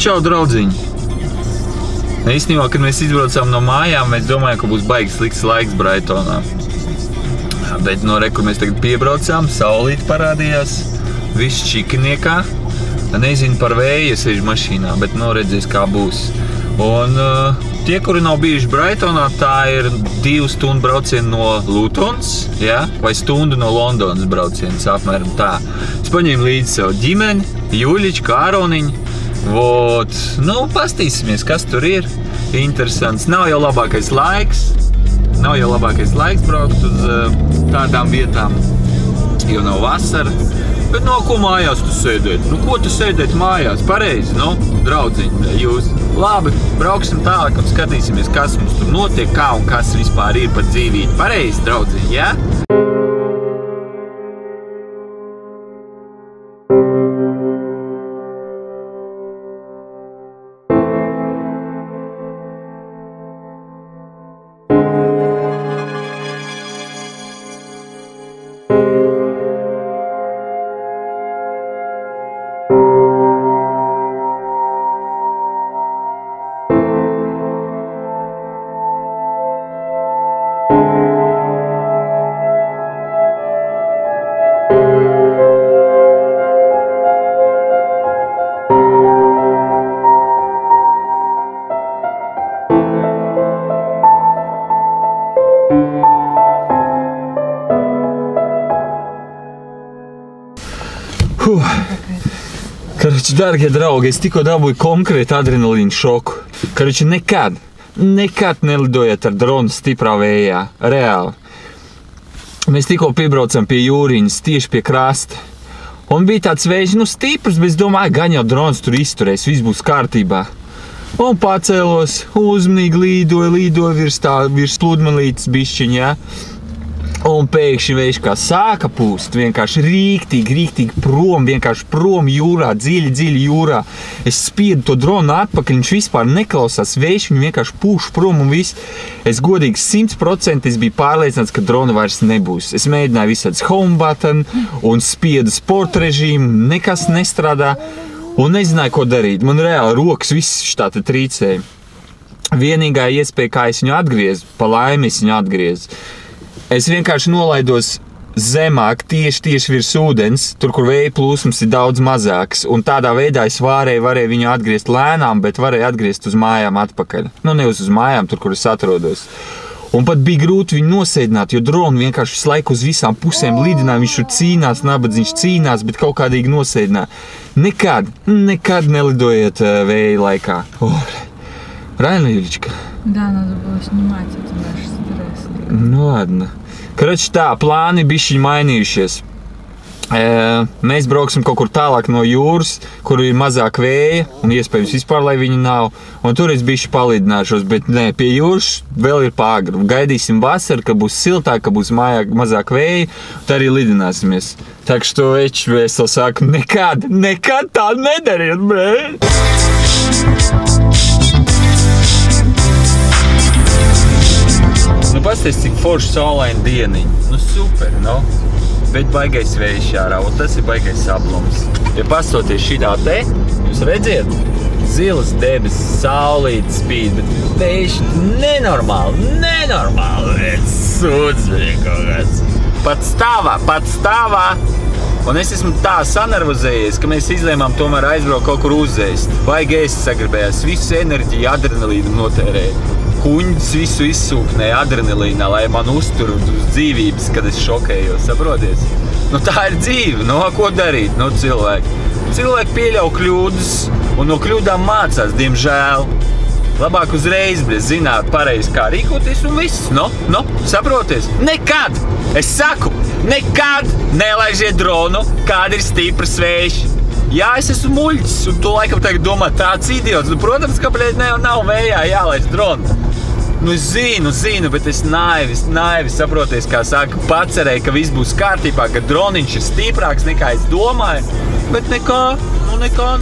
čau, draudziņi! Īstenībā, kad mēs izbraucām no mājām, mēs domājām, ka būs baigs slikts laiks Brightonā. Bet no kur mēs tagad piebraucām, saulīte parādījās, viss čikiniekā. Nezinu par vēju, es eju mašīnā, bet redzēs, kā būs. Un tie, kuri nav bijuši Brightonā, tā ir 2 stundu braucieni no Lutons, ja? Vai stundu no Londonas braucienas, apmēram tā. Es paņēmu līdzi savu ģimeni, Juļiču, Āroniņu. Pastīsimies, kas tur ir. Interesants. Nav jau labākais laiks braukt uz tādām vietām, jo nav vasara. Bet ko mājās tu sēdēt? Ko tu sēdēt mājās? Pareizi, draudziņi, jūs. Labi, brauksim tālāk un skatīsimies, kas mums tur notiek, kā un kas vispār ir par dzīvību. Pareizi, draudziņi, ja? Karoči, dargie draugi, es tikko dabūju konkrēti adrenalīnu šoku. Karoči, nekad nelidojiet ar dronu stiprā vējā. Reāli. Mēs tikko piebraucam pie jūriņas, tieši pie krasta. Un bija tāds vējš, stiprs, bet es domāju, gan jau drons tur izturēs, viss būs kārtībā. Un pacēlos, uzmanīgi līdoju virs pludmalītes bišķiņ, ja? Un pēkšņi vējš kā sāka pūst, vienkārši rīktīgi prom jūrā, dziļi jūrā. Es spiedu to dronu atpakaļ, viņš vispār neklausās, vējš viņu vienkārši pūš prom un viss. Es godīgi 100% biju pārliecināts, ka drona vairs nebūs. Es mēģināju visādas home button un spiedu sporta režīmu, nekas nestrādā un nezināju, ko darīt. Man reāli rokas viss štāta trīcēja. Vienīgā iespēja, kā es viņu atgriezu, pa laimi es viņu atgriezu. Es vienkārši nolaidos zemāk, tieši virs ūdens, tur, kur vēja plūsmas ir daudz mazāks. Un tādā veidā es varēju viņu atgriezt lēnām, bet varēju atgriezt uz mājām atpakaļ. Nevis uz mājām, tur, kur es atrodos. Un pat bija grūti viņu nosēdināt, jo dronu vienkārši visu laiku uz visām pusēm lidināja. Viņš tur cīnās, nabadzīgs cīnās, bet kaut kādīgi nosēdinā. Nekad nelidojiet vēja laikā. Правильно, Юлечка? Да, надо было снимать это наш стресс. Ладно. Короче, tā, plāni bišķiņ mainījušies. Mēs brauksim kaut kur tālāk no jūras, kur ir mazāk vēja, un iespējams vispār, lai viņi nav. Un tur es bišķi palīdināšos, bet ne, pie jūras vēl ir pāragri. Gaidīsim vasaru, ka būs siltāk, ka būs mazāk vēja, tad arī lidināsimies. Так что, es tev saku, nekad tā nedariet, brēd! Pasties, cik forši saulaini dieniņi. Super, Bet baigais vējš ārā, un tas ir baigais aplums. Ja pastoties šitā te, jūs redziet, zilas debesis, saulīte spīd, bet vējš nenormāli, sūds bija kaut kāds. Pat stāvā. Un es esmu tā sanervozējies, ka mēs izlēmām tomēr aizbraukt kaut kur uzēst. Baigi ēst sagribējās, visu enerģiju adrenalīnu notērēja. Kuņģis visu izsūknēja adrenalīnā, lai man uztur uz dzīvības, kad es šokējos, saproties? Tā ir dzīve, ko darīt, cilvēki. Cilvēki pieļauj kļūdas un no kļūdām mācās, diemžēl. Labāk uzreiz, zināt pareizi, kā rīkoties un viss, saproties? Nekad! Es saku, nekad nelaižiet dronu, kāda ir stipras vējš. Jā, es esmu muļķis, un tu laikam tagad domā tāds idiots. Protams, kāpēc nav vējā jālaiž dronu. Es zinu, bet es naivi, saproties, kā saka, pacerēju, ka viss būs kārtībā, ka droniņš ir stiprāks nekā es domāju. Bet nekā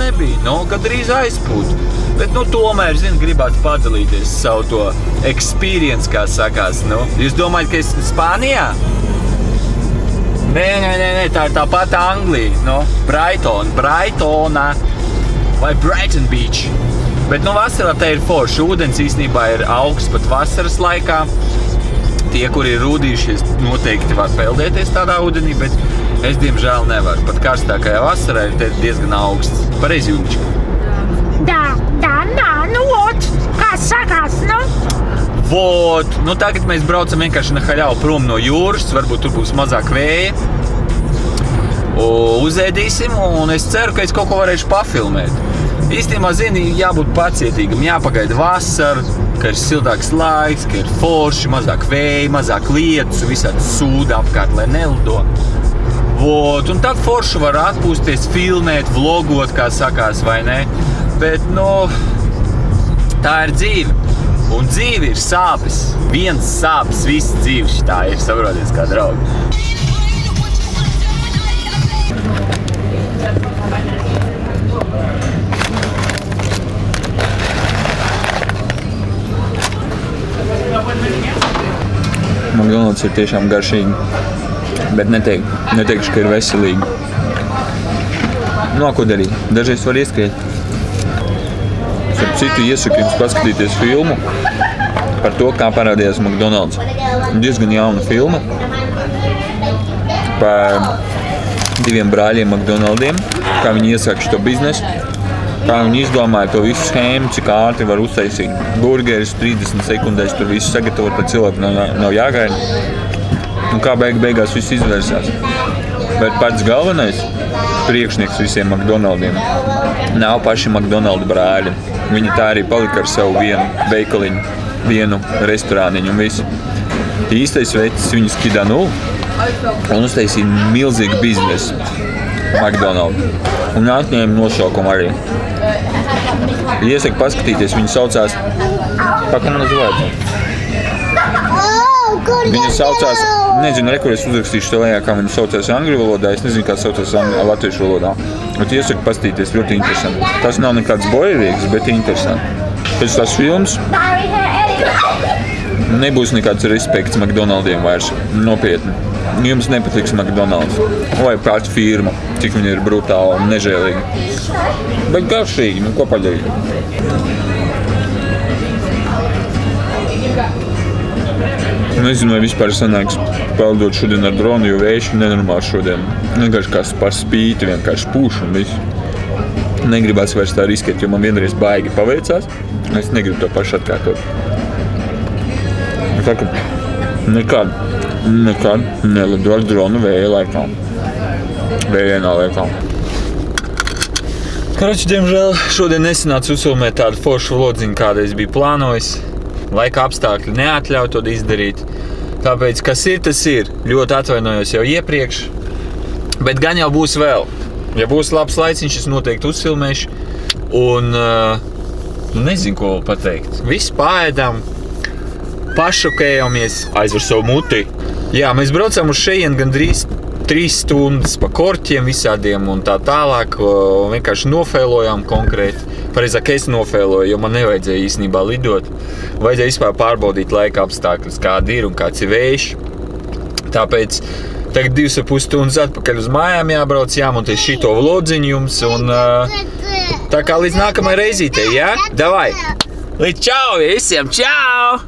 nebija, gandrīz aizpūt. Bet, tomēr, gribētu padalīties savu to experience, kā sakās, Jūs domājat, ka es Spānijā? Nē, tā ir tā pati Anglija, Brightona. vai Brighton Beach. Bet nu vasarā te ir forši, ūdens īstenībā ir augsts pat vasaras laikā. Tie, kuri ir rūdījušies, noteikti var peldēties tādā ūdenī, bet es diemžēl nevaru. Pat karstākajā vasarā ir te diezgan augsts. Pareizi, Jūnička? Nu ot, kā sakās, nu? Vot, nu tagad mēs braucam vienkārši na haļau prom no jūras, varbūt tur būs mazāk vēja. Uzēdīsim, un es ceru, ka es kaut ko varēšu pafilmēt. Īstenībā, zini, jābūt pacietīgam, jāpagaida vasaru, ka ir siltāks laiks, ka ir forši, mazāk vēja, mazāk lietus, visādi sūda apkārt, lai nelido. Vot, un tad forši var atpūsties, filmēt, vlogot, kā sakās, vai ne? Bet, nu, tā ir dzīve. Un dzīve ir sāpes. Viens sāpes, viss dzīves šitā ir, saproties kā draugi. McDonald's ir tiešām garšīgi, bet neteikšu, ka ir veselīgi. Nu, ko darīt? Dažreiz var ieskriet. Ar citu iesaku jums paskatīties filmu par to, kā parādījās McDonald's. Diezgan jauna filma par diviem brāļiem McDonaldiem, kā viņi iesaka šo biznesu, kā viņi izdomāja to visu schēmu, cik ātri var uztaisīt burgeris, 30 sekundēs tur visu sagatavot, pat cilvēku nav jāgaida. Un kā beigās viss izvērsās. Bet pats galvenais priekšnieks visiem McDonaldiem nav paši McDonald brāļi. Viņi tā arī palika ar savu vienu veikaliņu, vienu restorāniņu un visu. Īstais vecis viņu skidā un uztaisīja milzīgu biznesu McDonald. Un atņēma nosaukumu arī. Iesaku paskatīties, viņu saucās... Kā man nazivēt? Viņu saucās... Nezinu, kur es uzrakstīšu to lejā, kā viņu saucās angļu valodā. Es nezinu, kā saucās latviešu valodā. Bet iesaku paskatīties, ļoti interesanti. Tas nav nekāds bojavīgs, bet interesanti. Pēc tās filmas nebūs nekāds respekts McDonaldiem vairs. Nopietni. Jums nepatiks McDonald's. Vai pats firma, cik viņi ir brutāli un nežēlīgi. Bet garšīgi, nu ko padarīt. Nezinu, vai vispār sanāks peldot šodien ar dronu, jo vējš nenormāli šodien. Vienkārši kā par spīti, vienkārši pūš un viss. Negribās vairs tā riskēt, jo man vienreiz baigi paveicās. Es negribu to pašu atkārtot. Tā kā nekad nelido ar dronu vēja laikā. Vējienā laikā. Karoči, diemžēl, šodien nesanāca uzfilmēt tādu foršu vlodziņu, kādu es biju plānojis. Laika apstākļi neatļauj to izdarīt. Tāpēc, kas ir, tas ir. Ļoti atvainojos jau iepriekš. Bet gan jau būs vēl. Ja būs labs laiciņš, es noteikti uzfilmēšu. Un nezinu, ko pateikt. Viss paēdām, pašokējamies, aizver savu muti. Jā, mēs braucām uz šeien gandrīz 3 stundas pa korķiem visādiem un tā tālāk. Vienkārši nofēlojām konkrēti. Pareizāk, es nofēloju, jo man nevajadzēja īstenībā lidot. Vajadzēja vispār pārbaudīt laika apstākļus, kādi ir un kāds ir vējš. Tāpēc tagad 2,5 stundas atpakaļ uz mājām jābrauc, jāmontē šito vlodziņu jums. Un tā kā līdz nākamai reizītei, jā? Davai! Līdz čau visiem, čau!